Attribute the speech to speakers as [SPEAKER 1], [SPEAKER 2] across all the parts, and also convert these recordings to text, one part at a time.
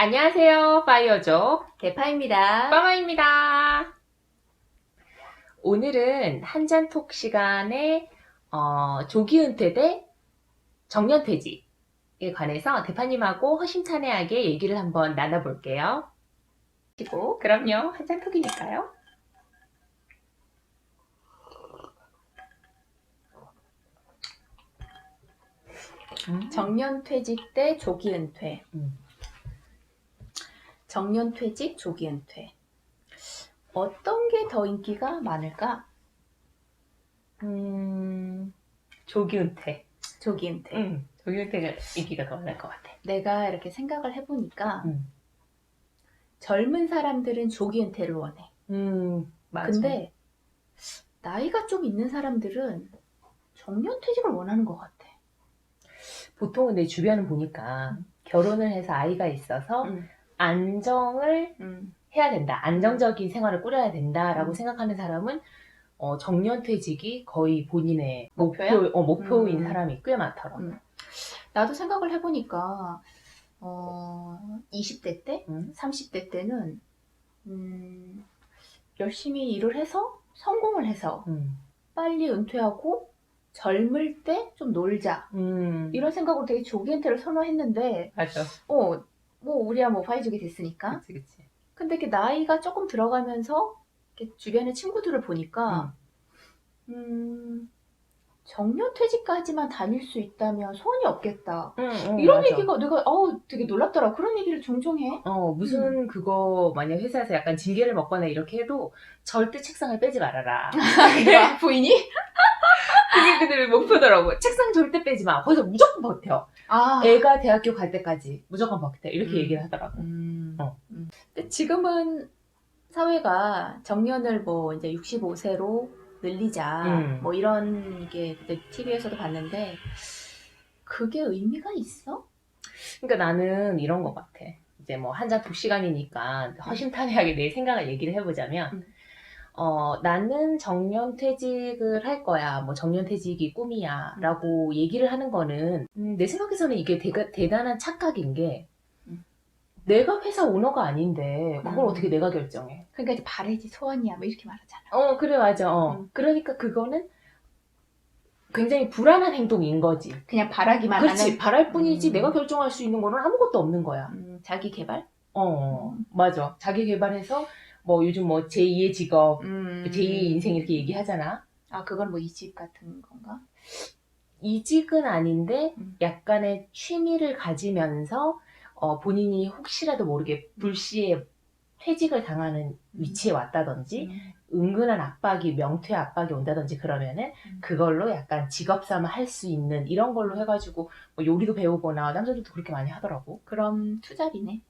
[SPEAKER 1] 안녕하세요. 파이어족
[SPEAKER 2] 대파입니다.
[SPEAKER 1] 빠마입니다. 오늘은 한잔톡 시간에 조기 은퇴 대 정년퇴직에 관해서 대파님하고 허심탄회하게 얘기를 한번 나눠볼게요. 그럼요. 한잔톡이니까요.
[SPEAKER 2] 정년퇴직 대 조기은퇴. 정년퇴직, 조기은퇴. 어떤 게 더 인기가 많을까?
[SPEAKER 1] 조기 은퇴.
[SPEAKER 2] 조기은퇴.
[SPEAKER 1] 조기 은퇴가 인기가 더 많을 것 같아.
[SPEAKER 2] 내가 이렇게 생각을 해보니까
[SPEAKER 1] 음.
[SPEAKER 2] 젊은 사람들은 조기은퇴를 원해.
[SPEAKER 1] 맞아.
[SPEAKER 2] 근데 나이가 좀 있는 사람들은 정년퇴직을 원하는 것 같아.
[SPEAKER 1] 보통은 내 주변을 보니까 결혼을 해서 아이가 있어서 안정을 해야 된다. 안정적인 생활을 꾸려야 된다라고 생각하는 사람은 정년퇴직이 거의 본인의
[SPEAKER 2] 목표야?
[SPEAKER 1] 목표인 사람이 꽤 많더라고.
[SPEAKER 2] 나도 생각을 해보니까 20대 때, 30대 때는 열심히 일을 해서 성공을 해서 빨리 은퇴하고 젊을 때 좀 놀자 이런 생각으로 되게 조기 은퇴를 선호했는데
[SPEAKER 1] 맞아.
[SPEAKER 2] 뭐 우리야 뭐 파이족이 됐으니까.
[SPEAKER 1] 그치.
[SPEAKER 2] 근데 이렇게 나이가 조금 들어가면서 이렇게 주변의 친구들을 보니까 정년퇴직까지만 다닐 수 있다면 소원이 없겠다. 이런
[SPEAKER 1] 맞아.
[SPEAKER 2] 얘기가 내가 되게 놀랍더라. 그런 얘기를 종종 해.
[SPEAKER 1] 무슨 그거 만약 회사에서 약간 징계를 먹거나 이렇게 해도 절대 책상을 빼지 말아라.
[SPEAKER 2] 누가 부인이?
[SPEAKER 1] 그게 그들의 목표더라고. 책상 절대 빼지 마. 거기서 무조건 버텨. 애가 대학교 갈 때까지 무조건 버텨. 이렇게 얘기를 하더라고.
[SPEAKER 2] 근데 지금은 사회가 정년을 뭐 이제 65세로 늘리자 뭐 이런 게 그때 TV에서도 봤는데 그게 의미가 있어?
[SPEAKER 1] 그러니까 나는 이런 것 같아. 이제 뭐 한 잔 두 시간이니까 허심탄회하게 내 생각을 얘기를 해보자면 나는 정년퇴직을 할 거야. 뭐 정년퇴직이 꿈이야. 라고 얘기를 하는 거는 내 생각에서는 이게 대단한 착각인 게 내가 회사 오너가 아닌데 그걸 어떻게 내가 결정해?
[SPEAKER 2] 그러니까 이제 바래지 소원이야 뭐 이렇게 말하잖아.
[SPEAKER 1] 그래 맞아. 그러니까 그거는 굉장히 불안한 행동인 거지.
[SPEAKER 2] 그냥 바라기만
[SPEAKER 1] 그렇지.
[SPEAKER 2] 하는.
[SPEAKER 1] 바랄 뿐이지 내가 결정할 수 있는 거는 아무것도 없는 거야.
[SPEAKER 2] 자기 개발?
[SPEAKER 1] 맞아. 자기 개발해서 뭐 요즘 뭐 제2의 직업, 제2의 인생 이렇게 얘기하잖아.
[SPEAKER 2] 그건 뭐 이직 같은 건가?
[SPEAKER 1] 이직은 아닌데 약간의 취미를 가지면서 본인이 혹시라도 모르게 불시에 퇴직을 당하는 위치에 왔다든지 은근한 압박이 명퇴 압박이 온다든지 그러면은 그걸로 약간 직업 삼아 할 수 있는 이런 걸로 해가지고 뭐 요리도 배우거나 남자들도 그렇게 많이 하더라고.
[SPEAKER 2] 그럼 투잡이네.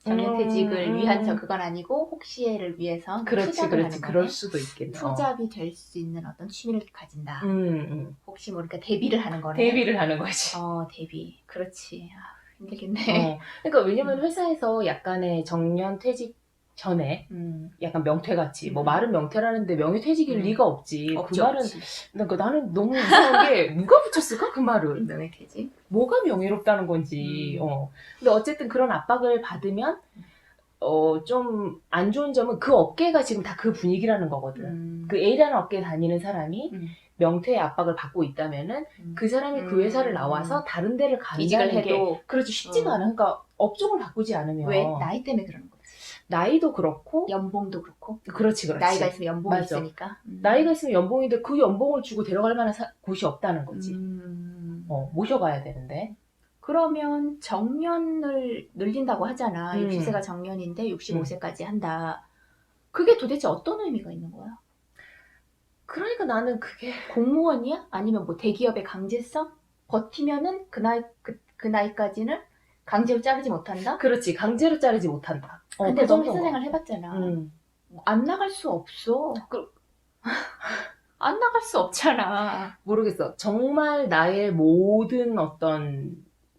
[SPEAKER 2] 정년퇴직을 위한 그건 아니고 혹시를 위해서 투잡을 하는 거네.
[SPEAKER 1] 그럴 수도 있겠네.
[SPEAKER 2] 투잡이 될 수 있는 어떤 취미를 가진다. 혹시 모르니까 데뷔를 하는 거네.
[SPEAKER 1] 데뷔를 하는 거지.
[SPEAKER 2] 데뷔. 그렇지. 힘들겠네.
[SPEAKER 1] 그러니까 왜냐면 회사에서 약간의 정년퇴직 전에 약간 명퇴같이 뭐 말은 명퇴라는데 명예퇴직일 리가 없지.
[SPEAKER 2] 없지,
[SPEAKER 1] 그 말은
[SPEAKER 2] 없지.
[SPEAKER 1] 나는 너무 이상한 게 누가 붙였을까 그 말을.
[SPEAKER 2] 명예퇴직?
[SPEAKER 1] 뭐가 명예롭다는 건지. 근데 어쨌든 그런 압박을 받으면 좀 안 좋은 점은 그 업계가 지금 다 그 분위기라는 거거든. 그 A라는 업계에 다니는 사람이 명퇴의 압박을 받고 있다면은 그 사람이 그 회사를 나와서 다른 데를
[SPEAKER 2] 이직을
[SPEAKER 1] 간다는
[SPEAKER 2] 해도
[SPEAKER 1] 게 그렇지 쉽지가 않아. 그러니까 업종을 바꾸지 않으면
[SPEAKER 2] 왜? 나이 때문에 그러는 거지.
[SPEAKER 1] 나이도 그렇고
[SPEAKER 2] 연봉도 그렇고.
[SPEAKER 1] 그렇지.
[SPEAKER 2] 나이가 있으면 연봉이
[SPEAKER 1] 맞아.
[SPEAKER 2] 있으니까.
[SPEAKER 1] 나이가 있으면 연봉인데 그 연봉을 주고 데려갈 만한 곳이 없다는 거지. 모셔가야 되는데.
[SPEAKER 2] 그러면 정년을 늘린다고 하잖아. 60세가 정년인데 65세까지 한다. 그게 도대체 어떤 의미가 있는 거야?
[SPEAKER 1] 그러니까 나는 그게
[SPEAKER 2] 공무원이야? 아니면 뭐 대기업의 강제성? 버티면은 그 나이까지는 강제로 자르지 못한다?
[SPEAKER 1] 그렇지. 강제로 자르지 못한다.
[SPEAKER 2] 근데
[SPEAKER 1] 그
[SPEAKER 2] 너
[SPEAKER 1] 정도인
[SPEAKER 2] 회사 생활
[SPEAKER 1] 것
[SPEAKER 2] 해봤잖아.
[SPEAKER 1] 같아.
[SPEAKER 2] 안 나갈 수 없어. 안 나갈 수 없잖아.
[SPEAKER 1] 모르겠어. 정말 나의 모든 어떤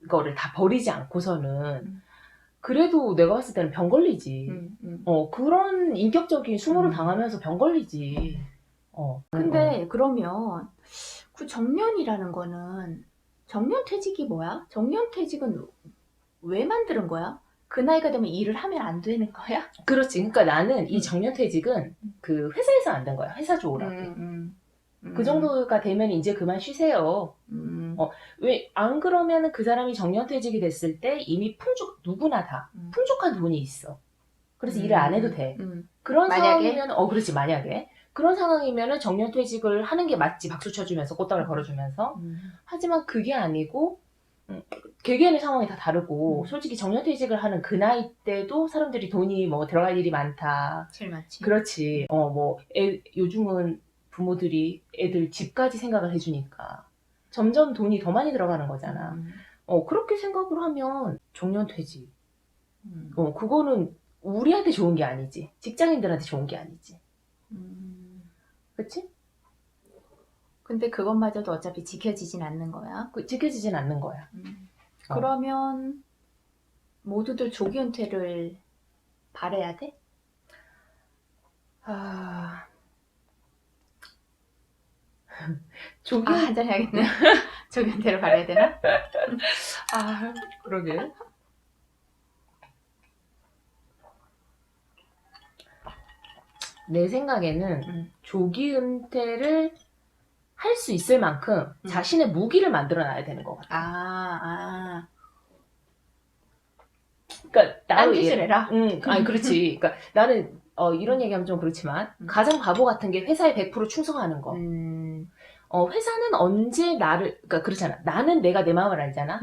[SPEAKER 1] 거를 다 버리지 않고서는 그래도 내가 봤을 때는 병 걸리지. 그런 인격적인 수모를 당하면서 병 걸리지.
[SPEAKER 2] 근데 그러면 그 정년이라는 거는 정년퇴직이 뭐야? 정년퇴직은 왜 만드는 거야? 그 나이가 되면 일을 하면 안 되는 거야?
[SPEAKER 1] 그렇지. 그러니까 나는 이 정년퇴직은 그 회사에서 안 된 거야. 회사 좋으라고. 그 정도가 되면 이제 그만 쉬세요. 왜, 안 그러면 그 사람이 정년퇴직이 됐을 때 이미 누구나 다 풍족한 돈이 있어. 그래서 일을 안 해도 돼. 그런
[SPEAKER 2] 만약에?
[SPEAKER 1] 상황이면, 그렇지, 만약에. 그런 상황이면은 정년퇴직을 하는 게 맞지. 박수 쳐주면서, 꽃다발 걸어주면서. 하지만 그게 아니고, 개개인의 상황이 다 다르고, 솔직히 정년퇴직을 하는 그 나이 때도 사람들이 돈이 뭐 들어갈 일이 많다.
[SPEAKER 2] 제일 많지.
[SPEAKER 1] 그렇지. 요즘은 부모들이 애들 집까지 생각을 해주니까 점점 돈이 더 많이 들어가는 거잖아. 그렇게 생각을 하면 정년퇴직. 그거는 우리한테 좋은 게 아니지. 직장인들한테 좋은 게 아니지. 그치?
[SPEAKER 2] 근데 그것마저도 어차피 지켜지진 않는 거야.
[SPEAKER 1] 지켜지진 않는 거야.
[SPEAKER 2] 그러면 모두들 조기 은퇴를 바라야 돼? 한잔 해야겠네. 조기 은퇴를 바라야 되나?
[SPEAKER 1] 그러게. 내 생각에는 조기 은퇴를 할 수 있을 만큼 자신의 무기를 만들어 놔야 되는 것 같아. 그러니까
[SPEAKER 2] 딴 짓을 해라.
[SPEAKER 1] 아니 그렇지. 그러니까 나는 이런 얘기하면 좀 그렇지만 가장 바보 같은 게 회사에 100% 충성하는 거. 회사는 언제 그러니까 그렇잖아. 나는 내가 내 마음을 알잖아.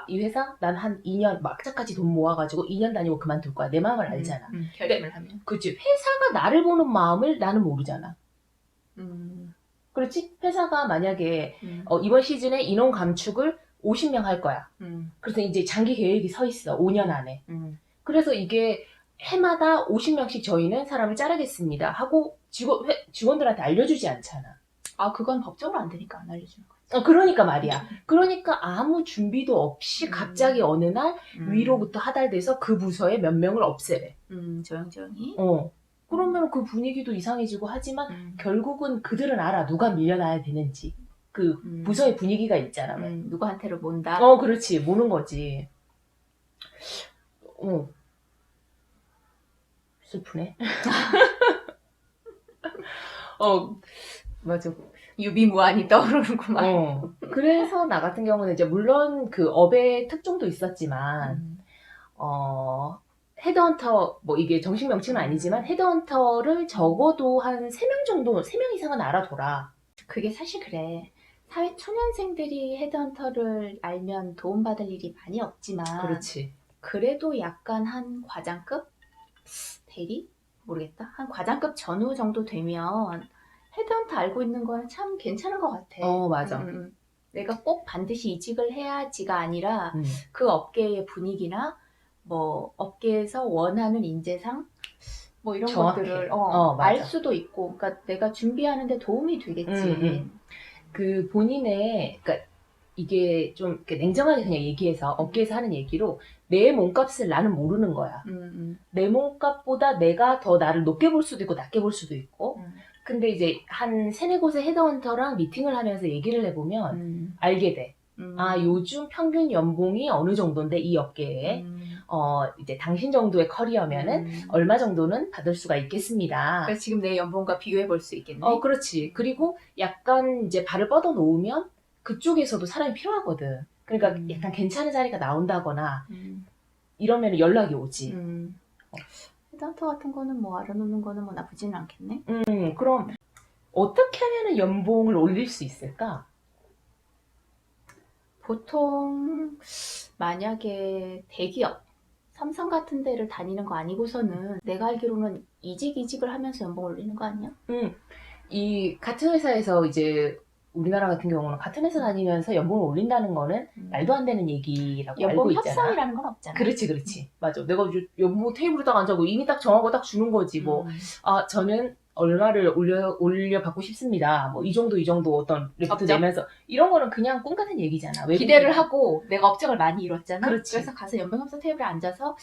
[SPEAKER 1] 이 회사 난 한 2년 막자까지 돈 모아가지고 2년 다니고 그만둘 거야. 내 마음을 알잖아.
[SPEAKER 2] 결심을 하면.
[SPEAKER 1] 그렇지. 회사가 나를 보는 마음을 나는 모르잖아. 그렇지? 회사가 만약에 이번 시즌에 인원 감축을 50명 할 거야. 그래서 이제 장기 계획이 서 있어. 5년 안에. 그래서 이게 해마다 50명씩 저희는 사람을 자르겠습니다 하고 직원들한테 알려주지 않잖아.
[SPEAKER 2] 그건 법적으로 안 되니까 안 알려주는 거야.
[SPEAKER 1] 그러니까 말이야. 그러니까 아무 준비도 없이 갑자기 어느 날 위로부터 하달돼서 그 부서에 몇 명을 없애래.
[SPEAKER 2] 조용조용히.
[SPEAKER 1] 그러면 그 분위기도 이상해지고 하지만 결국은 그들은 알아. 누가 밀려나야 되는지. 그 부서의 분위기가 있잖아.
[SPEAKER 2] 누구한테로 몬다.
[SPEAKER 1] 그렇지. 모는 거지. 슬프네. 맞아.
[SPEAKER 2] 유비무환이 떠오르는구만.
[SPEAKER 1] 그래서 나 같은 경우는 이제 물론 그 업의 특종도 있었지만, 헤드헌터, 뭐 이게 정식 명칭은 아니지만 헤드헌터를 적어도 한 3명 정도, 3명 이상은 알아둬라.
[SPEAKER 2] 그게 사실 그래. 사회 초년생들이 헤드헌터를 알면 도움받을 일이 많이 없지만
[SPEAKER 1] 그렇지.
[SPEAKER 2] 그래도 약간 한 과장급? 대리? 모르겠다. 한 과장급 전후 정도 되면 헤드헌터 알고 있는 건 참 괜찮은 것 같아.
[SPEAKER 1] 맞아.
[SPEAKER 2] 내가 꼭 반드시 이직을 해야지가 아니라 그 업계의 분위기나 뭐 업계에서 원하는 인재상 뭐 이런
[SPEAKER 1] 정확해.
[SPEAKER 2] 것들을
[SPEAKER 1] 맞아.
[SPEAKER 2] 알 수도 있고, 그러니까 내가 준비하는데 도움이 되겠지.
[SPEAKER 1] 그 본인의, 그러니까 이게 좀 이렇게 냉정하게 그냥 얘기해서 업계에서 하는 얘기로 내 몸값을 나는 모르는 거야. 내 몸값보다 내가 더 나를 높게 볼 수도 있고 낮게 볼 수도 있고. 근데 이제 한 3-4곳의 헤드헌터랑 미팅을 하면서 얘기를 해보면 알게 돼. 요즘 평균 연봉이 어느 정도인데 이 업계에 이제 당신 정도의 커리어면은 얼마 정도는 받을 수가 있겠습니다.
[SPEAKER 2] 그래서 지금 내 연봉과 비교해 볼 수 있겠네.
[SPEAKER 1] 그렇지. 그리고 약간 이제 발을 뻗어 놓으면 그쪽에서도 사람이 필요하거든. 그러니까 약간 괜찮은 자리가 나온다거나 이러면 연락이 오지.
[SPEAKER 2] 헤드헌터 같은 거는 뭐 알아놓는 거는 뭐 나쁘지는 않겠네.
[SPEAKER 1] 그럼 어떻게 하면 연봉을 올릴 수 있을까?
[SPEAKER 2] 보통 만약에 대기업, 삼성 같은 데를 다니는 거 아니고서는 내가 알기로는 이직을 하면서 연봉 올리는 거 아니야?
[SPEAKER 1] 이 같은 회사에서 이제 우리나라 같은 경우는 같은 회사 다니면서 연봉을 올린다는 거는 말도 안 되는 얘기라고 알고
[SPEAKER 2] 연봉
[SPEAKER 1] 있잖아.
[SPEAKER 2] 협상이라는 건 없잖아.
[SPEAKER 1] 그렇지. 맞아. 내가 연봉 테이블에 딱 앉아고 이미 딱 정하고 딱 주는 거지. 저는 얼마를 올려 받고 싶습니다. 뭐 이 정도 어떤 레포트 내면서 이런 거는 그냥 꿈 같은 얘기잖아.
[SPEAKER 2] 기대를 하고 내가 업적을 많이 이뤘잖아.
[SPEAKER 1] 그렇지.
[SPEAKER 2] 그래서 가서 연봉 협상 테이블에 앉아서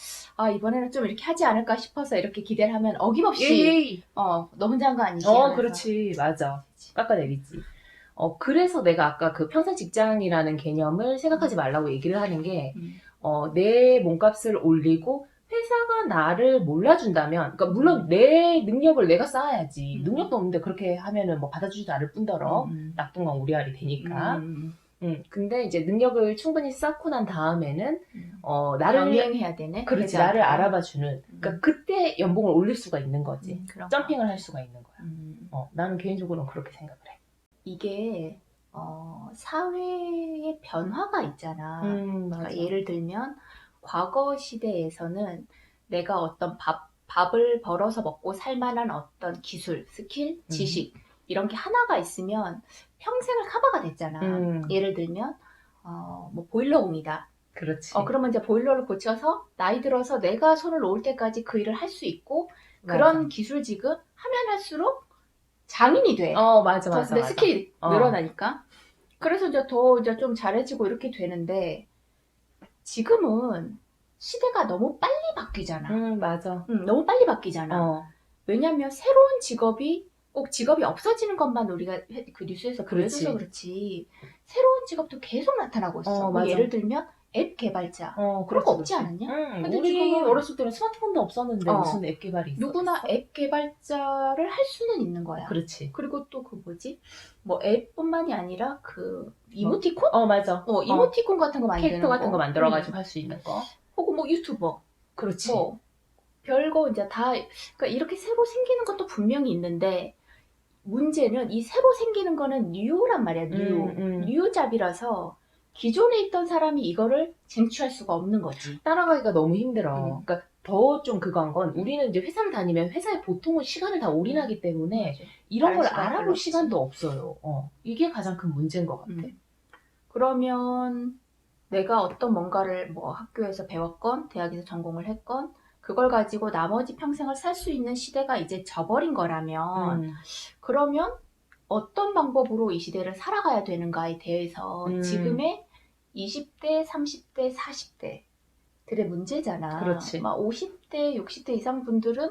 [SPEAKER 2] 이번에는 좀 이렇게 하지 않을까 싶어서 이렇게 기대를 하면 어김없이 너 혼자 한 거 아니지?
[SPEAKER 1] 그렇지. 맞아. 깎아내리지. 그래서 내가 아까 그 평생 직장이라는 개념을 생각하지 말라고 얘기를 하는 게 내 몸값을 올리고 회사가 나를 몰라준다면, 그러니까 물론 내 능력을 내가 쌓아야지. 능력도 없는데 그렇게 하면은 뭐 받아주지도 않을 뿐더러 낙동강 우리알이 되니까. 근데 이제 능력을 충분히 쌓고 난 다음에는 나를
[SPEAKER 2] 병행해야 되네.
[SPEAKER 1] 그렇지, 나를 알아봐주는. 그러니까 그때 연봉을 올릴 수가 있는 거지. 점핑을 할 수가 있는 거야. 나는 개인적으로는 그렇게 생각을 해.
[SPEAKER 2] 이게 사회의 변화가 있잖아. 그러니까 예를 들면 과거 시대에서는 내가 어떤 밥을 벌어서 먹고 살만한 어떤 기술, 스킬, 지식 이런 게 하나가 있으면 평생을 커버가 됐잖아. 예를 들면 뭐 보일러공이다.
[SPEAKER 1] 그렇지.
[SPEAKER 2] 그러면 이제 보일러를 고쳐서 나이 들어서 내가 손을 놓을 때까지 그 일을 할 수 있고 그런 기술직은 하면 할수록 장인이 돼.
[SPEAKER 1] 맞아.
[SPEAKER 2] 내 스킬이 늘어나니까. 그래서 이제 더 이제 좀 잘해지고 이렇게 되는데 지금은 시대가 너무 빨리 바뀌잖아.
[SPEAKER 1] 맞아.
[SPEAKER 2] 너무 빨리 바뀌잖아. 왜냐면 새로운 직업이 꼭 직업이 없어지는 것만 우리가 그 뉴스에서 보여줘서 그렇지 새로운 직업도 계속 나타나고 있어. 뭐 예를 들면 앱 개발자 그런 거 없지 않았냐?
[SPEAKER 1] 근데 우리 지금은 어렸을 때는 스마트폰도 없었는데 무슨 앱 개발이 있어?
[SPEAKER 2] 누구나 앱 개발자를 할 수는 있는 거야.
[SPEAKER 1] 그렇지.
[SPEAKER 2] 그리고 또 그 뭐지? 뭐 앱뿐만이 아니라 그 이모티콘?
[SPEAKER 1] 맞아.
[SPEAKER 2] 이모티콘 같은 거 만드는
[SPEAKER 1] 캐릭터 같은 거 만들어가지고 할 수 있는 거.
[SPEAKER 2] 혹은 뭐 유튜버.
[SPEAKER 1] 그렇지.
[SPEAKER 2] 뭐 별거 이제 다 그러니까 이렇게 새로 생기는 것도 분명히 있는데 문제는 이 새로 생기는 거는 뉴란 말이야. 뉴잡이라서 기존에 있던 사람이 이거를 쟁취할 수가 없는 거지.
[SPEAKER 1] 따라가기가 너무 힘들어. 그러니까 더 좀 그거 한 건 우리는 이제 회사를 다니면 회사에 보통은 시간을 다 올인하기 때문에 이런 걸 알아볼 시간도 없어요. 이게 가장 큰 문제인 것 같아.
[SPEAKER 2] 그러면 내가 어떤 뭔가를 뭐 학교에서 배웠건 대학에서 전공을 했건 그걸 가지고 나머지 평생을 살 수 있는 시대가 이제 져버린 거라면 그러면 어떤 방법으로 이 시대를 살아가야 되는가에 대해서 지금의 20대, 30대, 40대들의 문제잖아.
[SPEAKER 1] 그렇지.
[SPEAKER 2] 막 50대, 60대 이상 분들은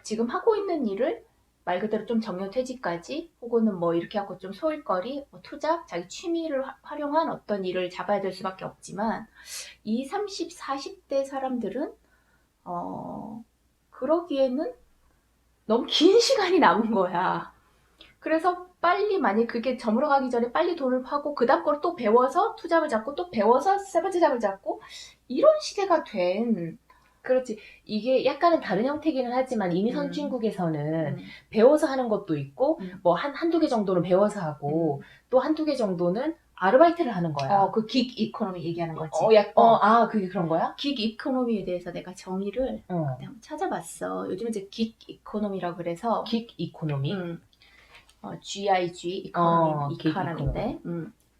[SPEAKER 2] 지금 하고 있는 일을 말 그대로 좀 정년퇴직까지 혹은 뭐 이렇게 하고 좀 소일거리, 뭐 투자, 자기 취미를 활용한 어떤 일을 잡아야 될 수밖에 없지만 20, 30, 40대 사람들은 그러기에는 너무 긴 시간이 남은 거야. 그래서 빨리 만약 그게 저물어 가기 전에 빨리 돈을 파고 그 다음 걸 또 배워서 투잡을 잡고 또 배워서 세 번째 잡을 잡고 이런 시대가 된
[SPEAKER 1] 그렇지. 이게 약간은 다른 형태기는 하지만 이미 선진국에서는 배워서 하는 것도 있고 뭐 한두 개 정도는 배워서 하고 또 한두 개 정도는 아르바이트를 하는 거야.
[SPEAKER 2] 그 긱 이코노미 얘기하는 거지.
[SPEAKER 1] 그게 그런 거야?
[SPEAKER 2] 긱 이코노미에 대해서 내가 정의를 그때 한번 찾아봤어. 요즘 이제 긱 이코노미라고 그래서
[SPEAKER 1] 긱 이코노미?
[SPEAKER 2] GIG 이코노미인데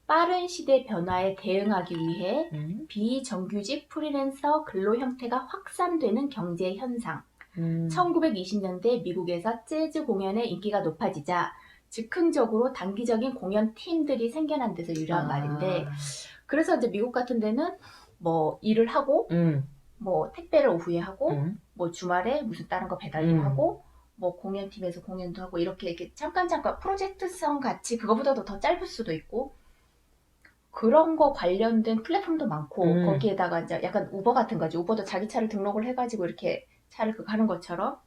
[SPEAKER 2] 빠른 시대 변화에 대응하기 위해 비정규직 프리랜서 근로 형태가 확산되는 경제 현상. 1920년대 미국에서 재즈 공연의 인기가 높아지자 즉흥적으로 단기적인 공연 팀들이 생겨난 데서 유래한 말인데 그래서 이제 미국 같은 데는 뭐 일을 하고 뭐 택배를 오후에 하고 뭐 주말에 무슨 다른 거 배달도 하고 뭐 공연팀에서 공연도 하고 이렇게 잠깐 프로젝트성 같이 그거보다도 더 짧을 수도 있고 그런 거 관련된 플랫폼도 많고 거기에다가 이제 약간 우버 같은 거지. 우버도 자기 차를 등록을 해가지고 이렇게 차를 가는 것처럼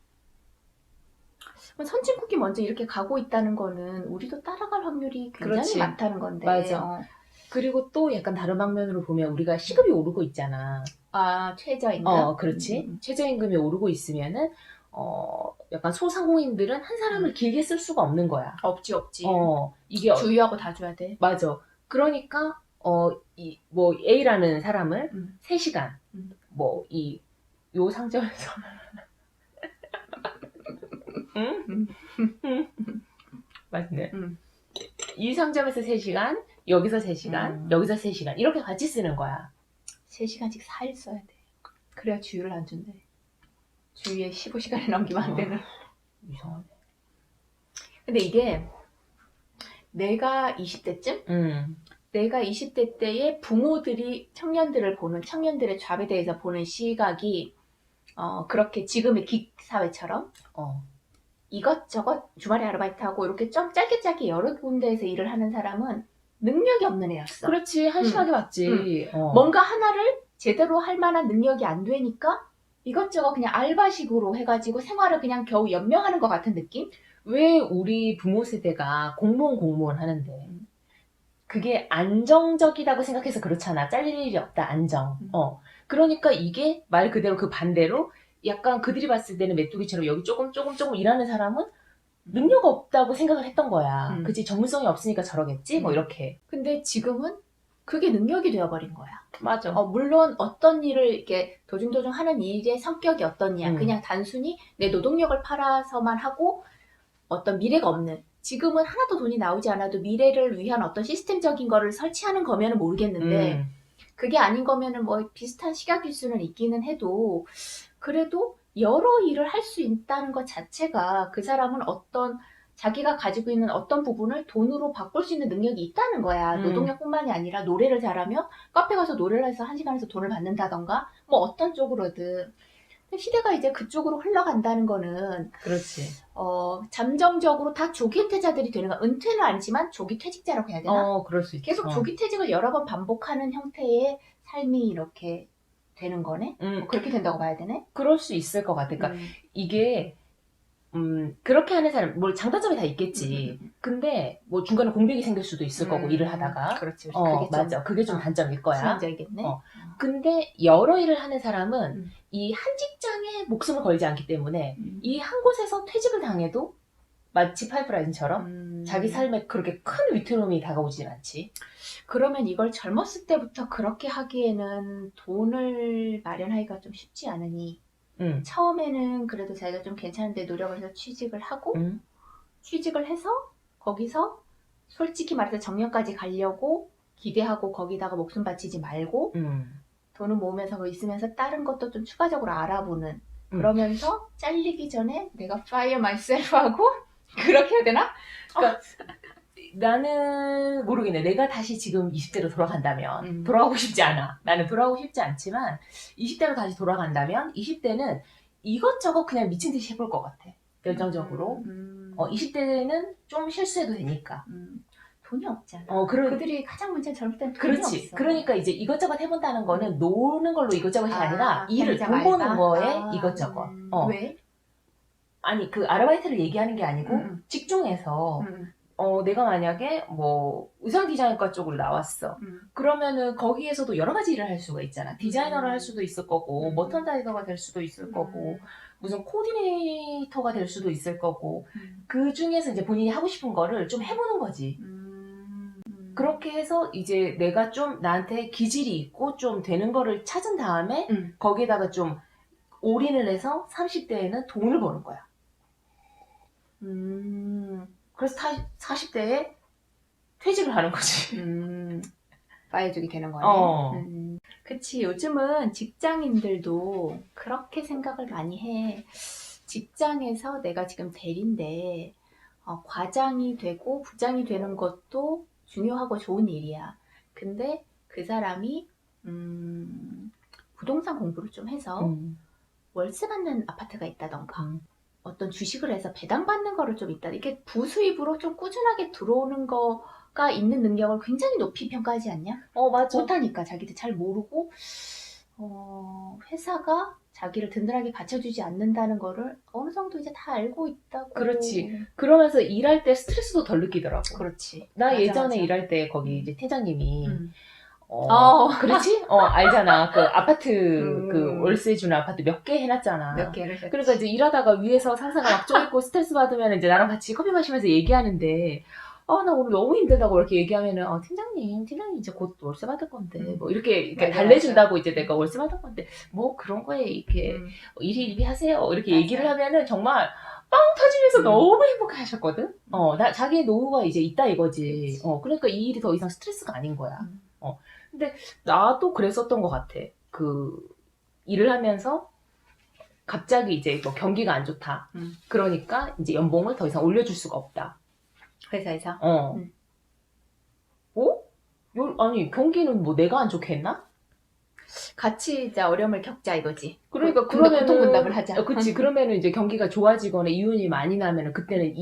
[SPEAKER 2] 선진국이 먼저 이렇게 가고 있다는 거는 우리도 따라갈 확률이 굉장히
[SPEAKER 1] 그렇지.
[SPEAKER 2] 많다는 건데.
[SPEAKER 1] 맞아. 그리고 또 약간 다른 방면으로 보면 우리가 시급이 오르고 있잖아.
[SPEAKER 2] 최저임금?
[SPEAKER 1] 그렇지. 최저임금이 오르고 있으면은 약간 소상공인들은 한 사람을 길게 쓸 수가 없는 거야.
[SPEAKER 2] 없지.
[SPEAKER 1] 이게
[SPEAKER 2] 주유하고 다 줘야 돼.
[SPEAKER 1] 맞아. 그러니까 뭐 A라는 사람을 3시간 뭐 요 상점에서 맞네. 이 상점에서 3시간, 여기서 3시간, 여기서 3시간 이렇게 같이 쓰는 거야.
[SPEAKER 2] 3시간씩 4일 써야 돼. 그래야 주유를 안 준대. 주유에 15시간이 넘기면 안 되는.
[SPEAKER 1] 이상하네.
[SPEAKER 2] 근데 이게 내가 20대쯤? 내가 20대 때의 부모들이 청년들의 잡에 대해서 보는 시각이 그렇게 지금의 긱 사회처럼 이것저것 주말에 아르바이트하고 이렇게 좀 짧게 여러 군데에서 일을 하는 사람은 능력이 없는 애였어.
[SPEAKER 1] 그렇지, 한심하게 봤지.
[SPEAKER 2] 뭔가 하나를 제대로 할 만한 능력이 안 되니까 이것저것 그냥 알바식으로 해가지고 생활을 그냥 겨우 연명하는 것 같은 느낌?
[SPEAKER 1] 왜 우리 부모 세대가 공무원 하는데 그게 안정적이라고 생각해서 그렇잖아. 잘릴 일이 없다, 안정. 그러니까 이게 말 그대로 그 반대로 약간 그들이 봤을 때는 메뚜기처럼 여기 조금 일하는 사람은 능력 없다고 생각을 했던 거야. 그치, 전문성이 없으니까 저러겠지? 뭐 이렇게.
[SPEAKER 2] 근데 지금은 그게 능력이 되어버린 거야.
[SPEAKER 1] 맞아.
[SPEAKER 2] 물론 어떤 일을 이렇게 도중도중 하는 일의 성격이 어떠냐. 그냥 단순히 내 노동력을 팔아서만 하고 어떤 미래가 없는. 지금은 하나도 돈이 나오지 않아도 미래를 위한 어떤 시스템적인 거를 설치하는 거면은 모르겠는데 그게 아닌 거면은 뭐 비슷한 시각 기술은 있기는 해도 그래도 여러 일을 할 수 있다는 것 자체가 그 사람은 어떤 자기가 가지고 있는 어떤 부분을 돈으로 바꿀 수 있는 능력이 있다는 거야. 노동력뿐만이 아니라 노래를 잘하면 카페 가서 노래를 해서 1시간에서 돈을 받는다던가 뭐 어떤 쪽으로든. 근데 시대가 이제 그쪽으로 흘러간다는 거는
[SPEAKER 1] 그렇지.
[SPEAKER 2] 잠정적으로 다 조기 은퇴자들이 되는 거야. 은퇴는 아니지만 조기 퇴직자라고 해야 되나?
[SPEAKER 1] 그럴 수 있지.
[SPEAKER 2] 계속 조기 퇴직을 여러 번 반복하는 형태의 삶이 이렇게 되는 거네? 뭐 그렇게 된다고 봐야 되네?
[SPEAKER 1] 그럴 수 있을 것 같아. 그러니까 이게 그렇게 하는 사람, 뭐 장단점이 다 있겠지. 근데 뭐 중간에 공백이 생길 수도 있을 거고 일을 하다가.
[SPEAKER 2] 그렇지.
[SPEAKER 1] 그게 맞아. 그게 좀 단점일 거야.
[SPEAKER 2] 수능자이겠네.
[SPEAKER 1] 근데 여러 일을 하는 사람은 이 한 직장에 목숨을 걸지 않기 때문에 이 한 곳에서 퇴직을 당해도 마치 파이프라인처럼 자기 삶에 그렇게 큰 위태로움이 다가오진 않지.
[SPEAKER 2] 그러면 이걸 젊었을 때부터 그렇게 하기에는 돈을 마련하기가 좀 쉽지 않으니 처음에는 그래도 자기가 좀 괜찮은데 노력을 해서 취직을 하고 취직을 해서 거기서 솔직히 말해서 정년까지 가려고 기대하고 거기다가 목숨 바치지 말고 돈을 모으면서 그 있으면서 다른 것도 좀 추가적으로 알아보는 그러면서 잘리기 전에 내가 fire myself 하고 그렇게 해야 되나?
[SPEAKER 1] 그러니까 나는 모르겠네. 내가 다시 지금 20대로 돌아간다면 돌아가고 싶지 않아. 나는 돌아가고 싶지 않지만 20대로 다시 돌아간다면 20대는 이것저것 그냥 미친 듯이 해볼 것 같아. 열정적으로. 20대는 좀 실수해도 되니까.
[SPEAKER 2] 돈이 없잖아. 그들이 가장 문제는 젊을 때는 돈이
[SPEAKER 1] 그렇지.
[SPEAKER 2] 없어.
[SPEAKER 1] 그러니까 이제 이것저것 해본다는 거는 노는 걸로 이것저것이 아니라 일을 돈 버는 거에 이것저것.
[SPEAKER 2] 왜?
[SPEAKER 1] 아니 그 아르바이트를 얘기하는 게 아니고 직종에서 내가 만약에 뭐 의상 디자인과 쪽으로 나왔어. 그러면은 거기에서도 여러 가지 일을 할 수가 있잖아. 디자이너를 할 수도 있을 거고, 머천다이저가 될 수도 있을 거고, 무슨 코디네이터가 될 수도 있을 거고, 그 중에서 이제 본인이 하고 싶은 거를 좀 해보는 거지. 그렇게 해서 이제 내가 좀 나한테 기질이 있고 좀 되는 거를 찾은 다음에 거기에다가 좀 올인을 해서 30대에는 돈을 버는 거야. 그래서 40대에 퇴직을 하는 거지.
[SPEAKER 2] 빠여주게 되는 거네. 그치. 요즘은 직장인들도 그렇게 생각을 많이 해. 직장에서 내가 지금 대리인데 과장이 되고 부장이 되는 것도 중요하고 좋은 일이야. 근데 그 사람이 부동산 공부를 좀 해서 월세 받는 아파트가 있다던가 어떤 주식을 해서 배당받는 거를 좀 있다. 이게 부수입으로 좀 꾸준하게 들어오는 거가 있는 능력을 굉장히 높이 평가하지 않냐?
[SPEAKER 1] 맞아.
[SPEAKER 2] 못하니까 자기도 잘 모르고 회사가 자기를 든든하게 받쳐주지 않는다는 거를 어느 정도 이제 다 알고 있다고.
[SPEAKER 1] 그렇지. 그러면서 일할 때 스트레스도 덜 느끼더라고.
[SPEAKER 2] 그렇지.
[SPEAKER 1] 나
[SPEAKER 2] 맞아,
[SPEAKER 1] 예전에
[SPEAKER 2] 맞아.
[SPEAKER 1] 일할 때 거기 이제 팀장님이 그렇지? 그 아파트 그 월세 주는 아파트 몇 개 해놨잖아.
[SPEAKER 2] 몇 개를 했지.
[SPEAKER 1] 그러니까 이제 일하다가 위에서 상사가 막 쪼있고 스트레스 받으면 이제 나랑 같이 커피 마시면서 얘기하는데 나 오늘 너무 힘들다고 이렇게 얘기하면은 팀장님 이제 곧 월세 받을 건데 뭐 이렇게 달래준다고 이제 내가 월세 받을 건데 뭐 그런 거에 이렇게 일희일비하세요 이렇게
[SPEAKER 2] 맞아.
[SPEAKER 1] 얘기를 하면은 정말 빵 터지면서 너무 행복해 하셨거든. 자기의 노후가 이제 있다 이거지. 그러니까 이 일이 더 이상 스트레스가 아닌 거야. 근데 나도 그랬었던 것 같아. 그 일을 하면서 갑자기 이제 뭐 경기가 안 좋다. 그러니까 이제 연봉을 더 이상 올려줄 수가 없다.
[SPEAKER 2] 회사에서?
[SPEAKER 1] 아니 경기는 뭐 내가 안 좋게 했나?
[SPEAKER 2] 같이 이제 어려움을 겪자 이거지.
[SPEAKER 1] 그러니까
[SPEAKER 2] 그러면은 고통 분담을 하자.
[SPEAKER 1] 그치. 그러면은 이제 경기가 좋아지거나 이윤이 많이 나면은 그때는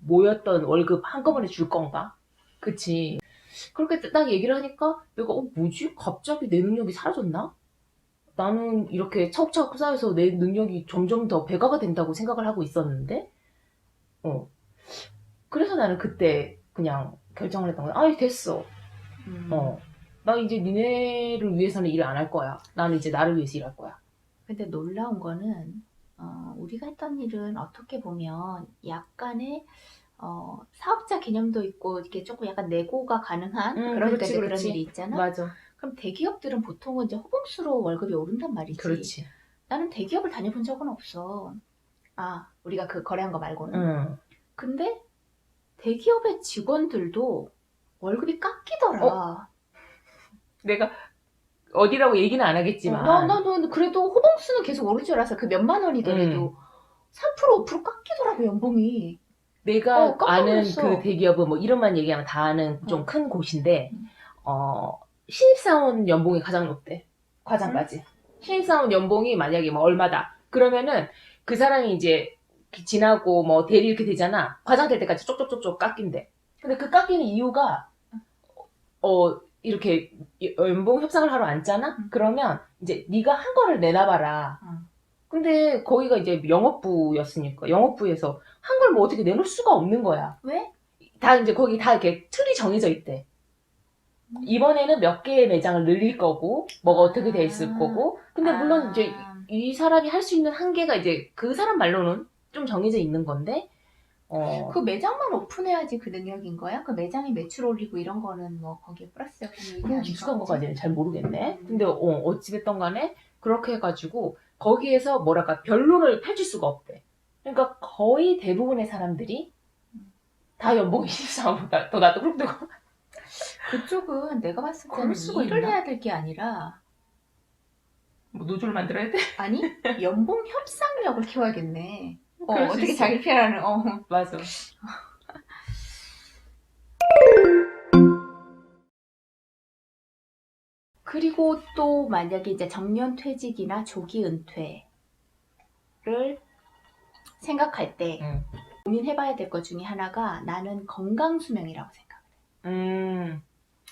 [SPEAKER 1] 모였던 월급 한꺼번에 줄 건가? 그치. 그렇게 딱 얘기를 하니까 내가 뭐지? 갑자기 내 능력이 사라졌나? 나는 이렇게 차곡차곡 쌓여서 내 능력이 점점 더 배가가 된다고 생각을 하고 있었는데 그래서 나는 그때 그냥 결정을 했던 거야. 아, 됐어. 나 이제 니네를 위해서는 일을 안 할 거야. 나는 이제 나를 위해서 일할 거야.
[SPEAKER 2] 근데 놀라운 거는 우리가 했던 일은 어떻게 보면 약간의 사업자 개념도 있고 이렇게 조금 약간 내고가 가능한 그러니까
[SPEAKER 1] 그렇지,
[SPEAKER 2] 이제 그런
[SPEAKER 1] 그렇지.
[SPEAKER 2] 일이 있잖아.
[SPEAKER 1] 맞아.
[SPEAKER 2] 그럼 대기업들은 보통은 이제 호봉수로 월급이 오른단 말이지.
[SPEAKER 1] 그렇지.
[SPEAKER 2] 나는 대기업을 다녀본 적은 없어. 아, 우리가 그 거래한 거 말고는. 근데 대기업의 직원들도 월급이 깎이더라.
[SPEAKER 1] 내가 어디라고 얘기는 안 하겠지만.
[SPEAKER 2] 나는 그래도 호봉수는 계속 오를 줄 알았어. 그 몇만 원이더라도 3% 5% 깎이더라고 연봉이.
[SPEAKER 1] 내가
[SPEAKER 2] 깜짝
[SPEAKER 1] 아는
[SPEAKER 2] 놀랐어.
[SPEAKER 1] 그 대기업은 뭐 이름만 얘기하면 다 아는 좀 큰 곳인데 신입사원 연봉이 가장 높대. 과장까지. 신입사원 연봉이 만약에 뭐 얼마다. 그러면은 그 사람이 이제 지나고 뭐 대리 이렇게 되잖아. 과장 될 때까지 쪽쪽쪽쪽 깎인대. 근데 그 깎이는 이유가 이렇게 연봉 협상을 하러 앉잖아? 그러면 이제 네가 한 거를 내놔봐라. 근데 거기가 이제 영업부였으니까 영업부에서 한 걸 뭐 어떻게 내놓을 수가 없는 거야.
[SPEAKER 2] 왜?
[SPEAKER 1] 다 이제 거기 다 이렇게 틀이 정해져 있대. 이번에는 몇 개의 매장을 늘릴 거고 뭐가 어떻게 돼 있을 거고. 근데 물론 이제 이 사람이 할 수 있는 한계가 이제 그 사람 말로는 좀 정해져 있는 건데
[SPEAKER 2] 그 매장만 오픈해야지 그 능력인 거야? 그 매장이 매출 올리고 이런 거는 뭐 거기에 플러스적인 얘기
[SPEAKER 1] 그건 깊숙한 것까지는 잘 모르겠네. 근데 어찌됐던 간에 그렇게 해가지고 거기에서 뭐랄까 변론을 펼칠 수가 없대. 그러니까 거의 대부분의 사람들이 다 연봉이 24보다 더 낮고 그리고
[SPEAKER 2] 그쪽은 내가 봤을 때는
[SPEAKER 1] 그럴 수가
[SPEAKER 2] 일을
[SPEAKER 1] 있나?
[SPEAKER 2] 해야 될 게 아니라
[SPEAKER 1] 뭐 노조를 만들어야 돼?
[SPEAKER 2] 아니 연봉 협상력을 키워야겠네.
[SPEAKER 1] 그럴 수
[SPEAKER 2] 어떻게
[SPEAKER 1] 있어.
[SPEAKER 2] 자기를 피하라는
[SPEAKER 1] 맞아.
[SPEAKER 2] 그리고 또 만약에 이제 정년퇴직이나 조기 은퇴를 생각할 때 고민해봐야 될 것 중에 하나가 나는 건강수명이라고 생각해.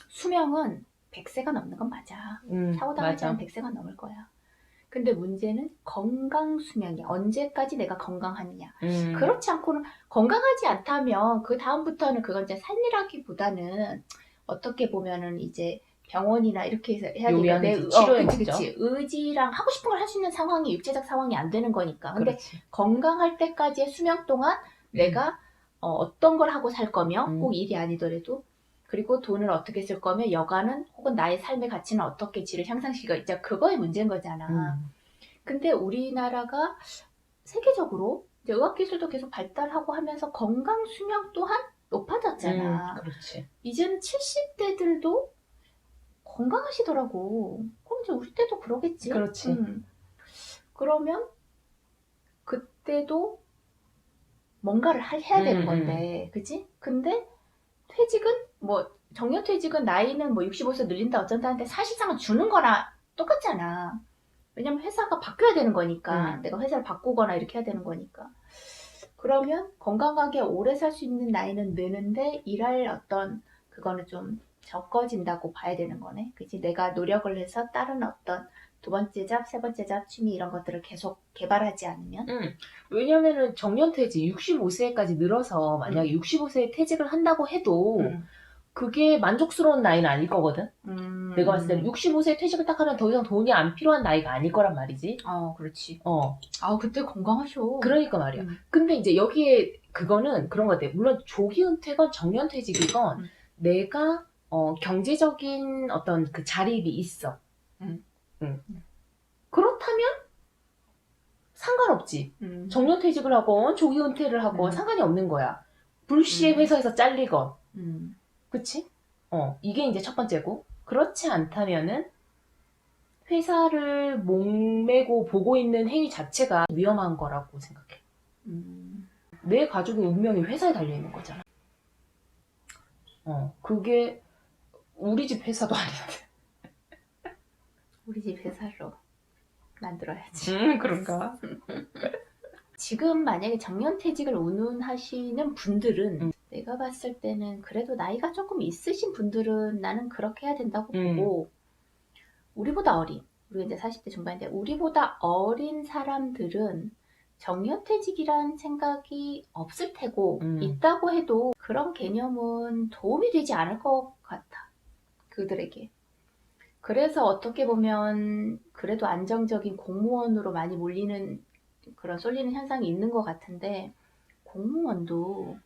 [SPEAKER 2] 수명은 100세가 넘는 건 맞아. 사고 당하지 않으면 100세가 넘을 거야. 근데 문제는 건강수명이야. 언제까지 내가 건강하느냐. 그렇지 않고는 건강하지 않다면 그 다음부터는 그건 이제 삶이라기보다는 어떻게 보면은 이제 병원이나 이렇게 해서 해야 되니까 내
[SPEAKER 1] 치료에
[SPEAKER 2] 그치. 의지랑 하고 싶은 걸 할 수 있는 상황이 육체적 상황이 안 되는 거니까. 근데
[SPEAKER 1] 그렇지.
[SPEAKER 2] 건강할 때까지의 수명 동안 내가 어떤 걸 하고 살 거며 꼭 일이 아니더라도 그리고 돈을 어떻게 쓸 거며 여가는 혹은 나의 삶의 가치는 어떻게 질을 향상시키고 있자 그거의 문제인 거잖아. 근데 우리나라가 세계적으로 이제 의학기술도 계속 발달하고 하면서 건강 수명 또한 높아졌잖아.
[SPEAKER 1] 그렇지.
[SPEAKER 2] 이제는 70대들도 건강하시더라고. 그럼 이제 우리 때도 그러겠지.
[SPEAKER 1] 그렇지.
[SPEAKER 2] 그러면 그때도 뭔가를 해야 되는 건데, 그치? 근데 퇴직은 뭐 정년퇴직은 나이는 뭐 65세 늘린다 어쩐다 하는데 사실상은 주는 거나 똑같잖아. 왜냐면 회사가 바뀌어야 되는 거니까 내가 회사를 바꾸거나 이렇게 해야 되는 거니까. 그러면 건강하게 오래 살 수 있는 나이는 느는데 일할 어떤 그거는 좀 적어진다고 봐야 되는 거네. 그치? 내가 노력을 해서 다른 어떤 두 번째 잡, 세 번째 잡, 취미 이런 것들을 계속 개발하지 않으면
[SPEAKER 1] 왜냐면은 정년퇴직 65세까지 늘어서 만약에 65세에 퇴직을 한다고 해도 그게 만족스러운 나이는 아닐 거거든. 내가 봤을 때는 65세에 퇴직을 딱 하면 더 이상 돈이 안 필요한 나이가 아닐 거란 말이지.
[SPEAKER 2] 그렇지. 그때 건강하셔.
[SPEAKER 1] 그러니까 말이야. 근데 이제 여기에 그거는 그런 것 같아. 물론 조기 은퇴건 정년퇴직이건 내가 경제적인 어떤 그 자립이 있어. 그렇다면 상관없지. 정년퇴직을 하건 조기 은퇴를 하건 상관이 없는 거야. 불시에 회사에서 잘리건. 그치? 이게 이제 첫 번째고. 그렇지 않다면은 회사를 목매고 보고 있는 행위 자체가 위험한 거라고 생각해. 내 가족의 운명이 회사에 달려있는 거잖아. 그게 우리 집 회사도 아닌데.
[SPEAKER 2] 우리 집 회사로 만들어야지.
[SPEAKER 1] 그런가?
[SPEAKER 2] 지금 만약에 정년퇴직을 운운하시는 분들은 내가 봤을 때는 그래도 나이가 조금 있으신 분들은 나는 그렇게 해야 된다고 보고, 우리보다 어린, 우리가 이제 40대 중반인데 우리보다 어린 사람들은 정년퇴직이란 생각이 없을 테고, 있다고 해도 그런 개념은 도움이 되지 않을 것 같아, 그들에게. 그래서 어떻게 보면 그래도 안정적인 공무원으로 많이 몰리는 그런 쏠리는 현상이 있는 것 같은데, 공무원도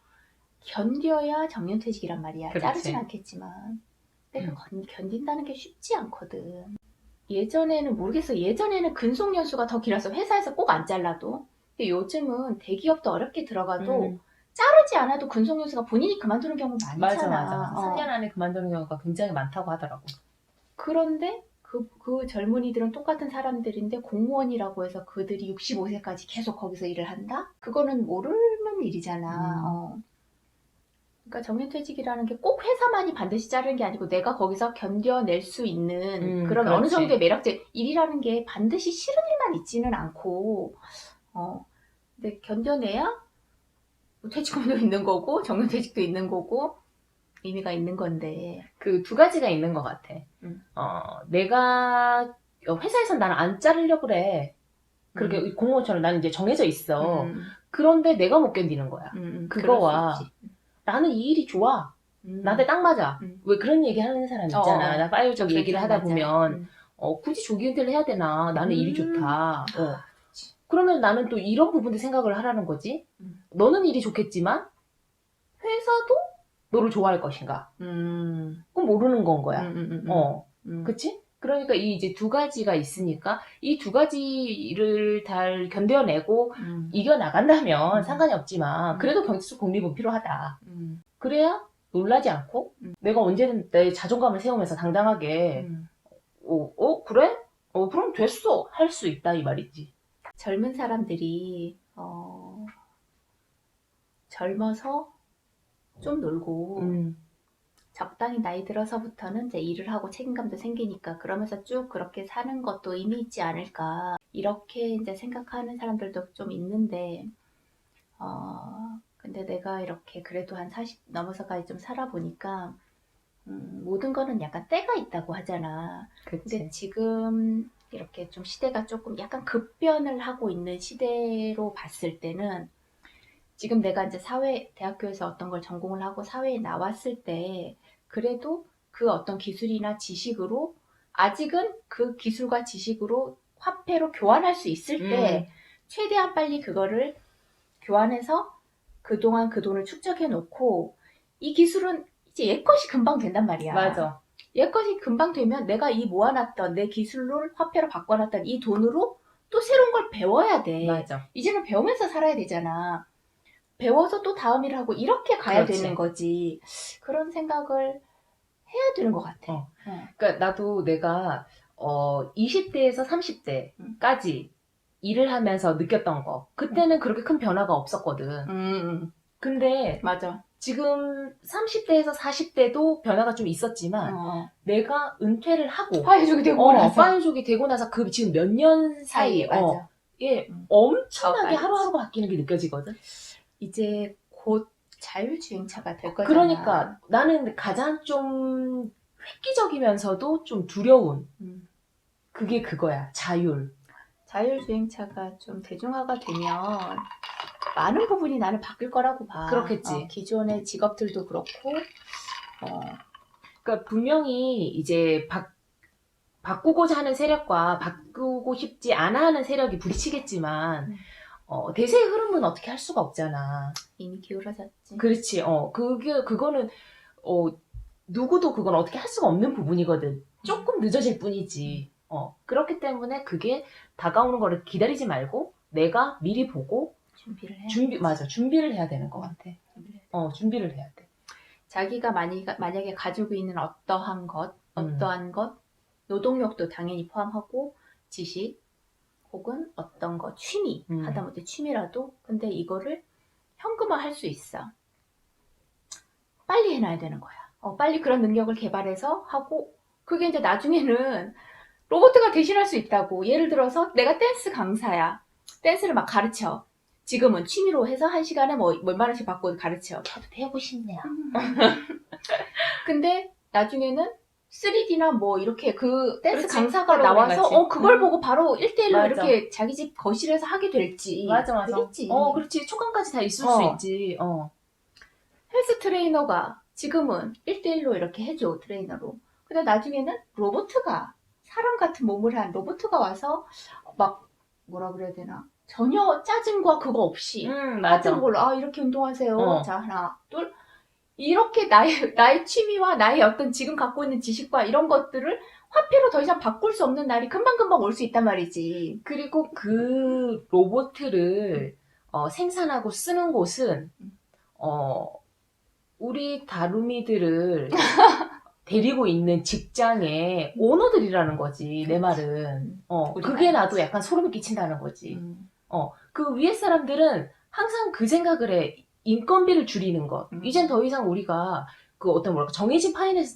[SPEAKER 2] 견뎌야 정년퇴직이란 말이야.
[SPEAKER 1] 그렇지.
[SPEAKER 2] 자르진 않겠지만 내가 견딘다는 게 쉽지 않거든. 예전에는 모르겠어. 예전에는 근속연수가 더 길어서 회사에서 꼭 안 잘라도. 근데 요즘은 대기업도 어렵게 들어가도 자르지 않아도 근속연수가 본인이 그만두는 경우 많잖아.
[SPEAKER 1] 맞아. 3년 안에 그만두는 경우가 굉장히 많다고 하더라고.
[SPEAKER 2] 그런데 그 젊은이들은 똑같은 사람들인데 공무원이라고 해서 그들이 65세까지 계속 거기서 일을 한다? 그거는 모르는 일이잖아. 그러니까 정년퇴직이라는 게 꼭 회사만이 반드시 자르는 게 아니고 내가 거기서 견뎌낼 수 있는 그런
[SPEAKER 1] 그렇지.
[SPEAKER 2] 어느 정도의 매력적 일이라는 게 반드시 싫은 일만 있지는 않고, 근데 견뎌내야 뭐 퇴직금도 있는 거고 정년퇴직도 있는 거고 의미가 있는 건데.
[SPEAKER 1] 그 두 가지가 있는 것 같아. 내가 회사에선 나는 안 자르려고 그래. 그렇게 공무원처럼 나는 이제 정해져 있어. 그런데 내가 못 견디는 거야. 그거와 나는 이 일이 좋아. 나한테 딱 맞아. 왜 그런 얘기 하는 사람 있잖아. 나 파이어족 얘기를 하다 보면 굳이 조기 은퇴를 해야 되나. 나는 일이 좋다. 그러면 나는 또 이런 부분도 생각을 하라는 거지. 너는 일이 좋겠지만 회사도 너를 좋아할 것인가? 그건 모르는 건 거야. 그치? 그러니까 이 이제 두 가지가 있으니까 이 두 가지를 잘 견뎌내고 이겨나간다면 상관이 없지만 그래도 경제적 독립은 필요하다. 그래야 놀라지 않고 내가 언제든 내 자존감을 세우면서 당당하게 그래? 그럼 됐어. 할 수 있다 이 말이지.
[SPEAKER 2] 젊은 사람들이 젊어서 좀 놀고 적당히 나이 들어서부터는 이제 일을 하고 책임감도 생기니까 그러면서 쭉 그렇게 사는 것도 의미 있지 않을까, 이렇게 이제 생각하는 사람들도 좀 있는데, 근데 내가 이렇게 그래도 한 40 넘어서까지 좀 살아보니까 모든 거는 약간 때가 있다고 하잖아.
[SPEAKER 1] 그치.
[SPEAKER 2] 근데 지금 이렇게 좀 시대가 조금 약간 급변을 하고 있는 시대로 봤을 때는, 지금 내가 이제 대학교에서 어떤 걸 전공을 하고 사회에 나왔을 때 그래도 그 어떤 기술이나 지식으로 아직은 그 기술과 지식으로 화폐로 교환할 수 있을 때 최대한 빨리 그거를 교환해서 그동안 그 돈을 축적해 놓고, 이 기술은 이제 옛 것이 금방 된단 말이야.
[SPEAKER 1] 맞아.
[SPEAKER 2] 옛 것이 금방 되면 내가 이 모아놨던 내 기술을 화폐로 바꿔놨던 이 돈으로 또 새로운 걸 배워야 돼.
[SPEAKER 1] 맞아.
[SPEAKER 2] 이제는 배우면서 살아야 되잖아. 배워서 또 다음 일을 하고 이렇게 가야
[SPEAKER 1] 그렇지.
[SPEAKER 2] 되는 거지. 그런 생각을 해야 되는 것 같아.
[SPEAKER 1] 그러니까 나도 내가 20대에서 30대까지 일을 하면서 느꼈던 거. 그때는 그렇게 큰 변화가 없었거든. 근데
[SPEAKER 2] 맞아.
[SPEAKER 1] 지금 30대에서 40대도 변화가 좀 있었지만 내가 은퇴를 하고
[SPEAKER 2] 파이족이 되고 나서
[SPEAKER 1] 파이족이 되고 나서 그 지금 몇 년 사이
[SPEAKER 2] 맞아.
[SPEAKER 1] 엄청나게 하루하루 바뀌는 게 느껴지거든.
[SPEAKER 2] 이제 곧 자율주행차가 될 거잖아.
[SPEAKER 1] 그러니까 나는 가장 좀 획기적이면서도 좀 두려운 그게 그거야.
[SPEAKER 2] 자율주행차가 좀 대중화가 되면 많은 부분이 나는 바뀔 거라고 봐.
[SPEAKER 1] 그렇겠지.
[SPEAKER 2] 기존의 직업들도 그렇고.
[SPEAKER 1] 그러니까 분명히 이제 바꾸고자 하는 세력과 바꾸고 싶지 않아 하는 세력이 부딪히겠지만 대세의 흐름은 어떻게 할 수가 없잖아.
[SPEAKER 2] 이미 기울어졌지.
[SPEAKER 1] 그렇지. 그거는 누구도 그건 어떻게 할 수가 없는 부분이거든. 조금 늦어질 뿐이지. 그렇기 때문에 그게 다가오는 거를 기다리지 말고 내가 미리 보고
[SPEAKER 2] 준비를 해.
[SPEAKER 1] 준비를 해야 되는 것 같아. 준비를 해야 돼.
[SPEAKER 2] 자기가 만약에 가지고 있는 어떠한 것, 노동력도 당연히 포함하고 지식 혹은 어떤 것, 취미, 하다못해 취미라도, 근데 이거를 현금화할 수 있어. 빨리 해놔야 되는 거야. 빨리 그런 능력을 개발해서 하고, 그게 이제 나중에는 로봇가 대신할 수 있다고. 예를 들어서 내가 댄스 강사야. 댄스를 막 가르쳐. 지금은 취미로 해서 1시간에 뭐 몇만 원씩 받고 가르쳐.
[SPEAKER 1] 저도 배우고 싶네요.
[SPEAKER 2] 근데 나중에는 3D나 뭐 이렇게 그 댄스
[SPEAKER 1] 그렇지.
[SPEAKER 2] 강사가
[SPEAKER 1] 프로그램
[SPEAKER 2] 나와서
[SPEAKER 1] 같이.
[SPEAKER 2] 그걸 보고 바로 1대1로
[SPEAKER 1] 맞아.
[SPEAKER 2] 이렇게 자기 집 거실에서 하게 될지.
[SPEAKER 1] 맞아.
[SPEAKER 2] 되겠지.
[SPEAKER 1] 그렇지. 초반까지 다 있을 수 있지.
[SPEAKER 2] 헬스 트레이너가 지금은 1대1로 이렇게 해줘, 트레이너로. 근데 나중에는 로봇가, 사람 같은 몸을 한 로봇가 와서 막 뭐라 그래야 되나, 전혀 짜증과 그거 없이
[SPEAKER 1] 맞아.
[SPEAKER 2] 하는 걸로, 이렇게 운동하세요.
[SPEAKER 1] 어.
[SPEAKER 2] 자, 하나, 둘. 이렇게 나의 취미와 나의 어떤 지금 갖고 있는 지식과 이런 것들을 화폐로 더 이상 바꿀 수 없는 날이 금방금방 올 수 있단 말이지.
[SPEAKER 1] 그리고 그 로봇을 생산하고 쓰는 곳은 우리 다루미들을 데리고 있는 직장의 오너들이라는 거지. 내 말은. 그게 나도 약간 소름이 끼친다는 거지. 그 위에 사람들은 항상 그 생각을 해. 인건비를 줄이는 것. 이젠 더 이상 우리가 그 어떤 정해진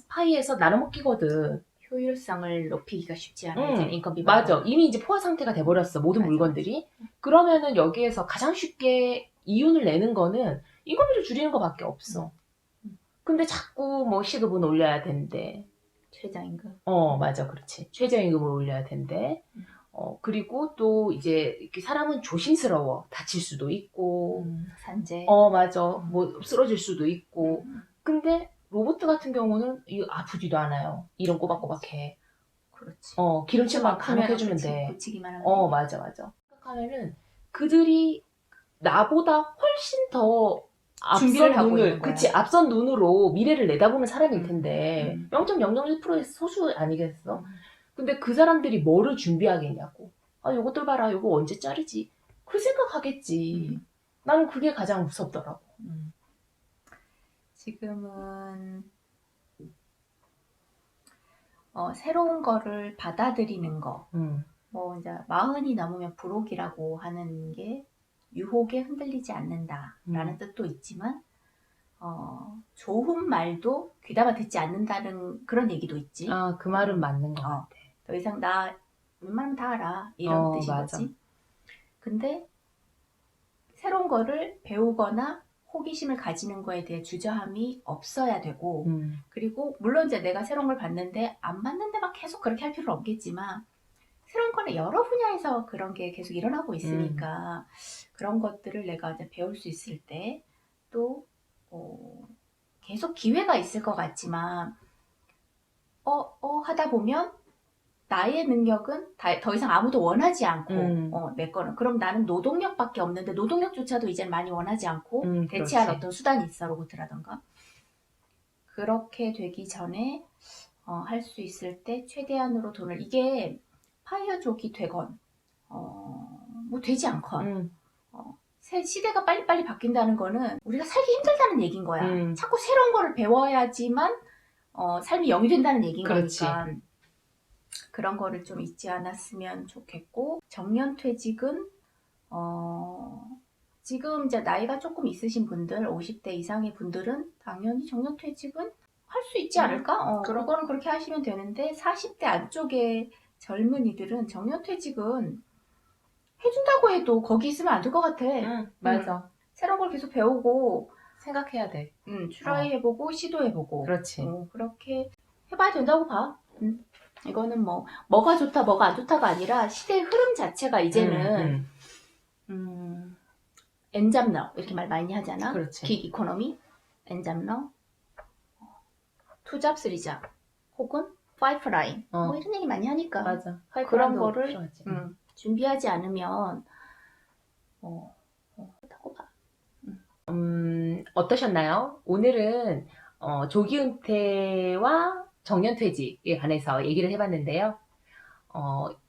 [SPEAKER 1] 파이에서 나눠 먹기거든.
[SPEAKER 2] 효율성을 높이기가 쉽지 않아. 이제 인건비
[SPEAKER 1] 맞아. 이미 이제 포화 상태가 돼버렸어. 모든
[SPEAKER 2] 맞아.
[SPEAKER 1] 물건들이. 그러면은 여기에서 가장 쉽게 이윤을 내는 거는 인건비를 줄이는 것밖에 없어. 근데 자꾸 뭐 시급은 올려야 된대.
[SPEAKER 2] 최저임금.
[SPEAKER 1] 맞아. 그렇지. 최저임금을 올려야 된대. 그리고 또 이제 이렇게 사람은 조심스러워. 다칠 수도 있고.
[SPEAKER 2] 산재.
[SPEAKER 1] 맞아. 뭐 쓰러질 수도 있고. 근데 로봇 같은 경우는 아프지도 않아요. 이런 꼬박꼬박해.
[SPEAKER 2] 그렇지.
[SPEAKER 1] 기름칠만 간혹 해주면 돼.
[SPEAKER 2] 고치기만 하면
[SPEAKER 1] 맞아. 생각하면은 그들이 나보다 훨씬 더
[SPEAKER 2] 준비를 하고 있는 거야.
[SPEAKER 1] 그치, 앞선 눈으로 미래를 내다보는 사람일 텐데 0.001%의 소수 아니겠어? 근데 그 사람들이 뭐를 준비하겠냐고. 요것들 봐라. 요거 언제 자르지? 그 생각하겠지. 나는 그게 가장 무섭더라고.
[SPEAKER 2] 지금은 새로운 거를 받아들이는 거. 뭐 이제 40이 넘으면 불혹이라고 하는 게 유혹에 흔들리지 않는다라는 뜻도 있지만 좋은 말도 귀담아 듣지 않는다는 그런 얘기도 있지.
[SPEAKER 1] 그 말은 맞는 것 같아.
[SPEAKER 2] 더 이상 나 웬만하면 다 알아. 이런 뜻인
[SPEAKER 1] 맞아.
[SPEAKER 2] 거지. 근데 새로운 거를 배우거나 호기심을 가지는 거에 대해 주저함이 없어야 되고 그리고 물론 이제 내가 새로운 걸 봤는데 안 맞는데 막 계속 그렇게 할 필요는 없겠지만 새로운 거는 여러 분야에서 그런 게 계속 일어나고 있으니까 그런 것들을 내가 이제 배울 수 있을 때 또 계속 기회가 있을 것 같지만 하다 보면 나의 능력은 더 이상 아무도 원하지 않고 내 거는 그럼 나는 노동력밖에 없는데 노동력조차도 이제 많이 원하지 않고 대체할 어떤 수단이 있어 로봇이라던가 그렇게 되기 전에 할 수 있을 때 최대한으로 돈을 이게 파이어족이 되건 뭐 되지 않건 시대가 빨리빨리 바뀐다는 거는 우리가 살기 힘들다는 얘기인 거야. 자꾸 새로운 거를 배워야지만 삶이 영이 된다는 얘기인
[SPEAKER 1] 그렇지.
[SPEAKER 2] 거니까 그런 거를 좀 잊지 않았으면 좋겠고 정년퇴직은 지금 이제 나이가 조금 있으신 분들 50대 이상의 분들은 당연히 정년퇴직은 할 수 있지 않을까? 그거는 그렇게 하시면 되는데 40대 안쪽의 젊은이들은 정년퇴직은 해준다고 해도 거기 있으면 안 될 것 같아.
[SPEAKER 1] 맞아.
[SPEAKER 2] 새로운 걸 계속 배우고
[SPEAKER 1] 생각해야 돼.
[SPEAKER 2] 트라이해보고 시도해보고
[SPEAKER 1] 그렇지.
[SPEAKER 2] 그렇게 해봐야 된다고 봐. 이거는 뭐가 좋다 뭐가 안 좋다가 아니라 시대의 흐름 자체가 이제는 엔잡러 이렇게 말 많이 하잖아.
[SPEAKER 1] 그렇지.
[SPEAKER 2] 긱 이코노미, 엔잡러, 투잡, 쓰리잡 혹은 파이프라인 뭐 이런 얘기 많이 하니까
[SPEAKER 1] 맞아.
[SPEAKER 2] 그런 거를
[SPEAKER 1] 필요하지.
[SPEAKER 2] 준비하지 않으면 그렇다고 봐.
[SPEAKER 1] 어떠셨나요? 오늘은 조기 은퇴와 정년퇴직에 관해서 얘기를 해봤는데요.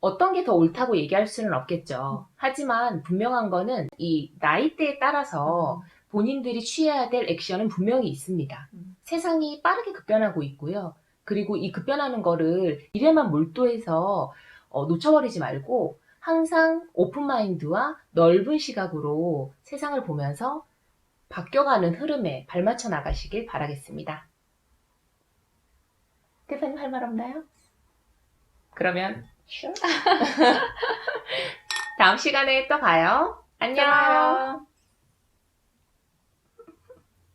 [SPEAKER 1] 어떤 게 더 옳다고 얘기할 수는 없겠죠. 하지만 분명한 거는 이 나이대에 따라서 본인들이 취해야 될 액션은 분명히 있습니다. 세상이 빠르게 급변하고 있고요. 그리고 이 급변하는 거를 미래만 몰두해서 놓쳐버리지 말고 항상 오픈마인드와 넓은 시각으로 세상을 보면서 바뀌어가는 흐름에 발맞춰 나가시길 바라겠습니다. 대표님 할 말 없나요? 그러면 다음 시간에 또 봐요. 안녕.
[SPEAKER 2] 들어가요.